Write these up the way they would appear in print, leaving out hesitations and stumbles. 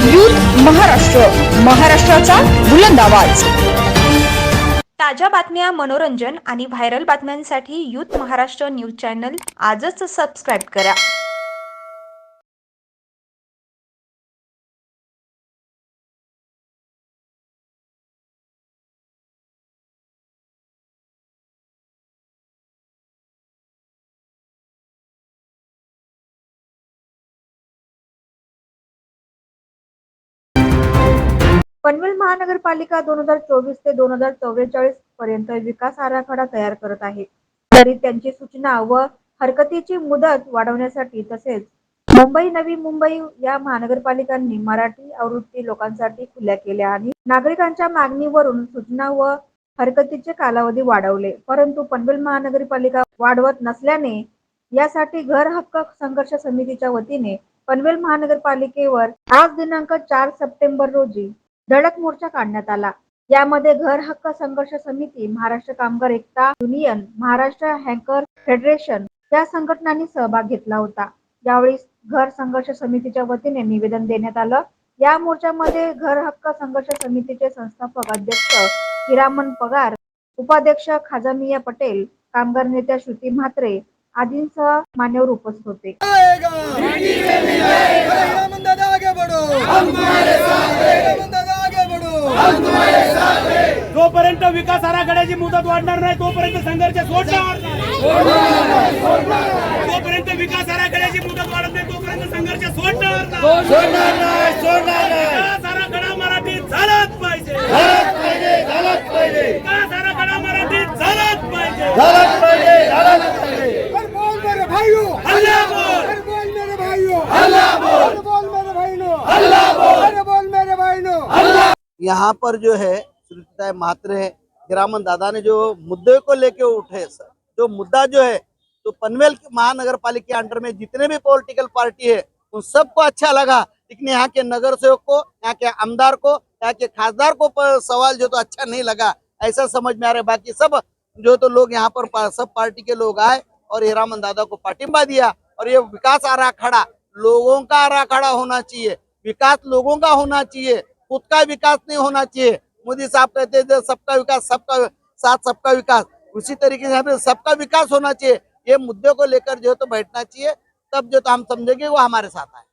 Youth Maharashtra, महाराष्ट्राचा बुलंद आवाज। ताज्या बातम्या, मनोरंजन आणि व्हायरल बातम्यांसाठी यूथ महाराष्ट्र न्यूज चॅनल आजच सबस्क्राईब करा। पनवेल महानगरपालिका 2024 ते 2044 पर्यंत विकास आराखडा तयार करत आहे। तरी त्यांची सूचना व हरकतीची मुदत वाढवण्यासाठी तसेच मुंबई नवी मुंबई या महानगरपालिकांनी मराठी आवृत्ती लोकांसाठी खुल्या केल्या आणि नागरिकांच्या मागणीवरून सूचना व हरकतीचे कालावधी वाढवले, परंतु पनवेल महानगरपालिका वाढवत नसल्याने यासाठी घर हक्क संघर्ष समितीच्या वतीने पनवेल महानगरपालिकेवर आज दिनांक 4 सप्टेंबर रोजी धडक मोर्चा काढण्यात आला। यामध्ये घर हक्क संघर्ष समिती, महाराष्ट्र कामगार एकता युनियन, महाराष्ट्र हँकर फेडरेशन या संघटनांनी सहभाग घेतला होता। यावेळी घर संघर्ष समितीच्या वतीने निवेदन देण्यात आलं। या मोर्चामध्ये घर हक्क संघर्ष समितीचे संस्थापक अध्यक्ष हिरामन पगार, उपाध्यक्ष खाजामिया पटेल, कामगार नेत्या श्रुती म्हात्रे आदींसह मान्यवर उपस्थित होते। जोपर्यंत विकास आराखड्याची मुदत वाढणार नाही तोपर्यंत संघर्ष सोडणार नाही। जोपर्यंत विकास आराखड्याची मुदत वाढत नाही तोपर्यंत संघर्ष सोडणार नाही। विकास आराखडा मराठीत झालाच पाहिजे। विकास आराखडा मराठीत झालाच पाहिजे। बोल मेरे भाइयों, हल्ला बोल। बोल मेरे भाइयों, हल्ला बोल। बोल मेरे भाइयों, हल्ला बोल। बोल मेरे भाइयों। यहाँ पर जो है श्रुतिताई म्हात्रे, हिरामन दादा ने जो मुद्दे को लेके उठे सर, जो मुद्दा जो है तो पनवेल महानगर पालिका के अंडर में जितने भी पॉलिटिकल पार्टी है उन सबको अच्छा लगा, लेकिन यहाँ के नगर सेवक को, यहाँ के आमदार को, यहाँ के खासदार को सवाल जो तो अच्छा नहीं लगा, ऐसा समझ में आ रहा है। बाकी सब जो तो लोग यहाँ पर सब पार्टी के लोग आए और हिरामन दादा को पाठिंबा दिया। और ये विकास आराखड़ा लोगों का आराखड़ा होना चाहिए, विकास लोगों का होना चाहिए, खुद का विकास नहीं होना चाहिए। मोदी साहब कहते थे सबका विकास, सबका साथ सबका विकास, उसी तरीके से यहाँ पे सबका विकास होना चाहिए। ये मुद्दे को लेकर जो तो बैठना चाहिए, तब जो तो हम समझेंगे वो हमारे साथ आए।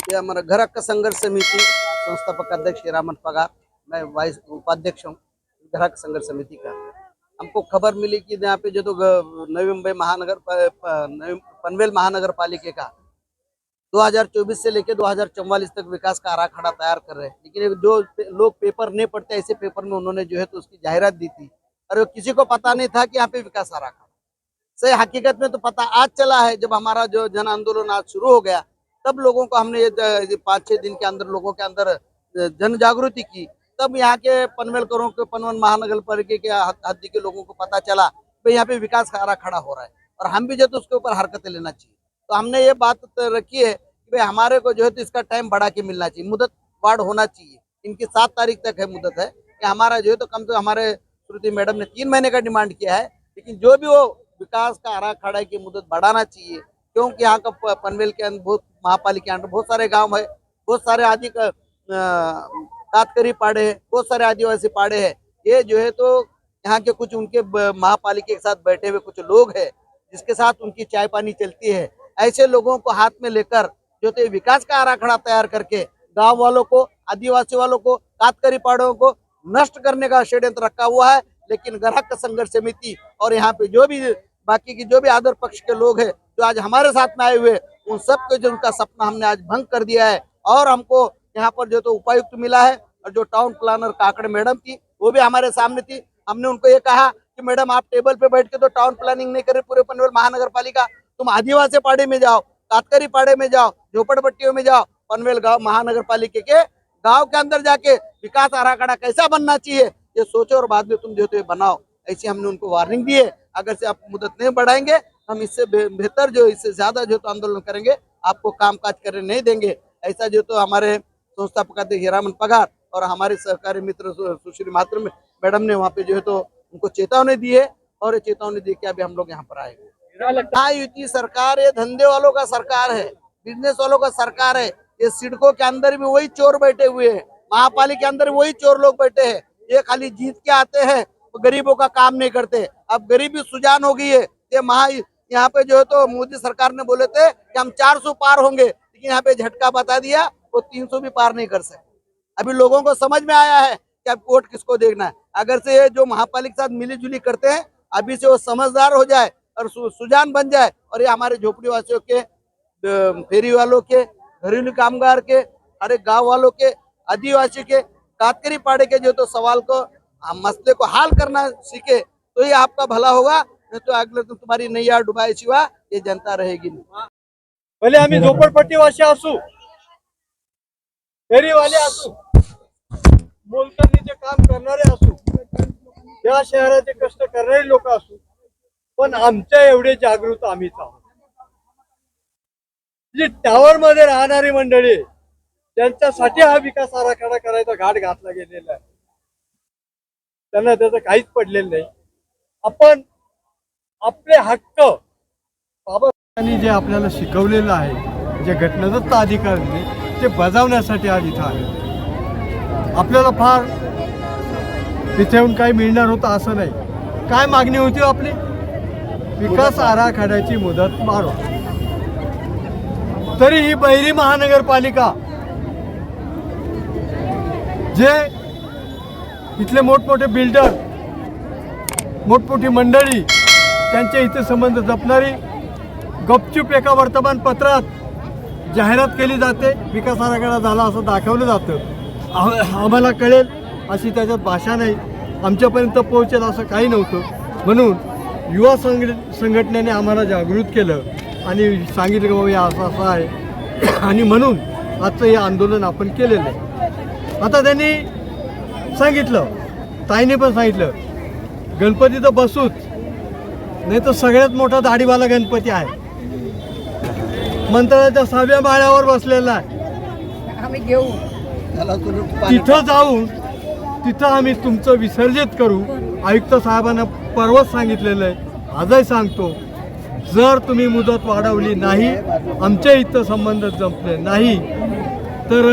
ये हमारा घर हक्क संघर्ष समिति संस्थापक अध्यक्ष हिरामन पगार, मैं वाइस उपाध्यक्ष हूँ घर हक्क संघर्ष समिति का। हमको खबर मिली कि यहाँ पे जो तो नवी मुंबई पनवेल महानगर पालिका का 2024 से लेकर 2044 तक विकास का आराखड़ा तैयार कर रहे हैं, लेकिन जो लोग पेपर नहीं पढ़ते ऐसे पेपर में उन्होंने जो है तो उसकी जाहिरात दी थी और किसी को पता नहीं था कि यहाँ पे विकास आराखड़ा सही हकीकत में तो पता आज चला है। जब हमारा जो जन आंदोलन आज शुरू हो गया तब लोगों को हमने ये 5-6 दिन के अंदर लोगों के अंदर जन जागृति की, तब यहाँ के पनवेलकरों के पनवेल महानगर पालिका के हद्दी के लोगों को पता चला कि यहाँ पे विकास का आराखड़ा हो रहा है और हम भी जो तो उसके ऊपर हरकतें लेना चाहिए। तो हमने ये बात रखी है कि भाई हमारे को जो है तो इसका टाइम बढ़ा के मिलना चाहिए, मुदत वाढ होना चाहिए। इनकी 7 तारीख तक है मुदत है कि हमारा जो है तो कम से हमारे श्रुति मैडम ने 3 महीने का डिमांड किया है, लेकिन जो भी वो विकास का आराखड़ा की मुदत बढ़ाना चाहिए, क्योंकि यहाँ का पनवेल के अंदर बहुत महापालिका के अंदर बहुत सारे गाँव है, बहुत सारे आदि तातकरी पाड़े है, बहुत सारे आदिवासी पाड़े है। ये जो है तो यहाँ के कुछ उनके महापालिका के साथ बैठे हुए कुछ लोग हैं जिसके साथ उनकी चाय पानी चलती है। ऐसे लोगों को हाथ में लेकर जो तो विकास का आराखड़ा तैयार करके गांव वालों को, आदिवासी वालों को, तातकरी पाड़ों को नष्ट करने का षड्यंत्र रखा हुआ है। लेकिन घर हक्क संघर्ष समिति और यहाँ पे जो भी बाकी की जो भी आदर पक्ष के लोग हैं जो आज हमारे साथ में आए हुए, उन सबके जो उनका सपना हमने आज भंग कर दिया है। और हमको यहाँ पर जो तो उपायुक्त मिला है और जो टाउन प्लानर काकड़े मैडम थी वो भी हमारे सामने थी। हमने उनको ये कहा कि मैडम आप टेबल पे बैठ के तो टाउन प्लानिंग नहीं करे पूरे पनवेल महानगर पालिका, तुम आदिवासी पाड़े में जाओ, तातकरी पाड़े में जाओ, झोपड़पट्टियों में जाओ, पनवेल गांव महानगर पालिका के गांव के अंदर जाके विकास आराखड़ा कैसा बनना चाहिए ये सोचो और बाद में तुम जो तो बनाओ। ऐसी हमने उनको वार्निंग दी है। अगर से आप मुदत नहीं बढ़ाएंगे हम इससे बेहतर जो इससे ज्यादा जो तो आंदोलन करेंगे, आपको कामकाज करने नहीं देंगे। ऐसा जो तो हमारे संस्थापक अध्यक्ष हिरामन पगार और हमारे सहकारी मित्र सुश्री म्हात्रे मैडम ने वहाँ पे जो है तो उनको चेतावनी दी है और चेतावनी दी कि अभी हम लोग यहाँ पर आएंगे। युति सरकार ये धंधे वालों का सरकार है, बिजनेस वालों का सरकार है। ये सिडको के अंदर भी वही चोर बैठे हुए हैं, महापालिका के अंदर वही चोर लोग बैठे हैं। ये खाली जीत के आते हैं, तो गरीबों का काम नहीं करते। अब गरीबी सुजान हो गई है। ये यहाँ पे जो है तो मोदी सरकार ने बोले थे कि हम 400 पार होंगे, लेकिन यहाँ पे झटका बता दिया वो 300 भी पार नहीं कर सकते। अभी लोगों को समझ में आया है कि अब वोट किसको देखना है। अगर से ये जो महापालिका के साथ मिली जुली करते हैं, अभी से वो समझदार हो जाए और सुजान बन जाए, और ये हमारे झोपड़ी वासियों के, फेरी वालों के, घरेलू कामगार के, हर एक गाँव वालों के, आदिवासी के, कातकरी पाड़े के जो तो सवाल को, मसले को हल करना सीखे, तो ये आपका भला होगा। नहीं तो अगले तो तुम्हारी नैया डुबाई शिवा ये जनता रहेगी नहीं। भले आम्ही झोपडपट्टीवासी असू, फेरीवाले असू, मोलकरणीचे काम करणारे असू, या शहराचे कष्ट करणारे लोक असू, पण आमच्या एवढे जागृत आम्हीच आहोत। जी टावर मध्ये राहणारी मंडळी, ज्यांच्यासाठी हा विकास आराखडा करायचा घाट घातला गेलेला आहे, त्यांना त्याचं काहीच पडलेलं नाही। आपण आपले हक्क बाबांनी जे आपल्याला शिकवलेलं आहे, जे घटनादत्त अधिकारी ते बजावण्यासाठी आज इथं आले। आपल्याला फार तिथे येऊन काही मिळणार होतं असं नाही। काय मागणी होती आपली? विकास आराखड्याची मुदत वाढवा। तरी ही बहिरी महानगरपालिका, जे इथले मोठमोठे बिल्डर, मोठमोठी मंडळी, त्यांचे इथे संबंध जपणारी, गपचूप एका वर्तमानपत्रात जाहिरात केली जाते, विकास आराखडा झाला असं दाखवलं जातं। आम्हाला कळेल अशी त्याच्यात भाषा नाही, आमच्यापर्यंत पोहोचेल असं काही नव्हतं। म्हणून युवा संघटनेने आम्हाला जागृत केलं आणि सांगितलं की बाबा हे असं असं आहे, आणि म्हणून आजचं हे आंदोलन आपण केलेलं आहे। आता त्यांनी सांगितलं, ताईने पण सांगितलं, गणपती तर बसूच, नाही तर सगळ्यात मोठा दाढीवाला गणपती आहे, मंत्रालयाच्या 6व्या माळ्यावर बसलेला आहे। आम्ही घेऊ तिथं जाऊन तिथं आम्ही तुमचं विसर्जित करू। आयुक्त साहेबांना परवाच सांगितलेलं आहे, आजही सांगतो, जर तुम्ही मुदत वाढवली नाही, आमच्या इथं संबंध जमले नाही, तर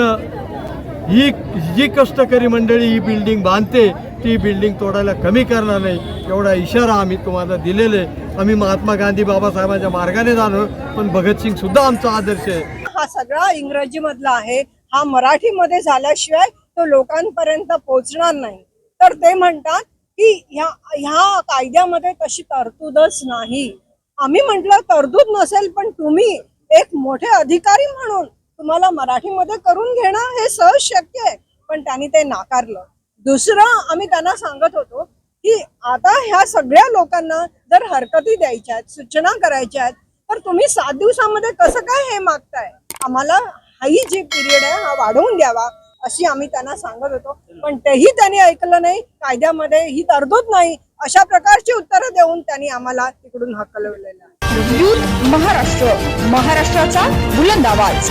ही जी कष्टकरी मंडळी ही बिल्डिंग बांधते ती बिल्डिंग तोडायला कमी करणार नाही, एवढा इशारा आम्ही तुम्हाला दिलेले। आम्ही महात्मा गांधी बाबासाहेबांच्या मार्गाने जाणं, पण भगतसिंग सुद्धा आमचा आदर्श आहे। हा सगळा इंग्रजी मधला आहे, हा मराठीमध्ये झाल्याशिवाय तो लोकांपर्यंत पोहोचणार नाही। तर ते म्हणतात की ह्या कायद्यामध्ये तशी तरतूदच नाही। आम्ही म्हटलं तरतूद नसेल, पण तुम्ही एक मोठे अधिकारी म्हणून तुम्हाला मराठीमध्ये करून घेणं हे सहज शक्य आहे, पण त्यांनी ते नाकारलं। दुसरं आम्ही त्यांना सांगत होतो की आता ह्या सगळ्या लोकांना जर हरकती द्यायच्या आहेत, सूचना करायच्या आहेत, तर तुम्ही 7 दिवसामध्ये कसं काय हे मागताय? आम्हाला ही जी पिरियड आहे हा वाढवून द्यावा अशी आम्ही त्यांना सांगत होतो, पण तेही त्यांनी ऐकलं नाही। कायद्यामध्ये ही तरतूद नाही अशा प्रकारची उत्तरं देऊन त्यांनी आम्हाला तिकडून हकलवलेलं आहे। युथ महाराष्ट्र, महाराष्ट्राचा बुलंद आवाज।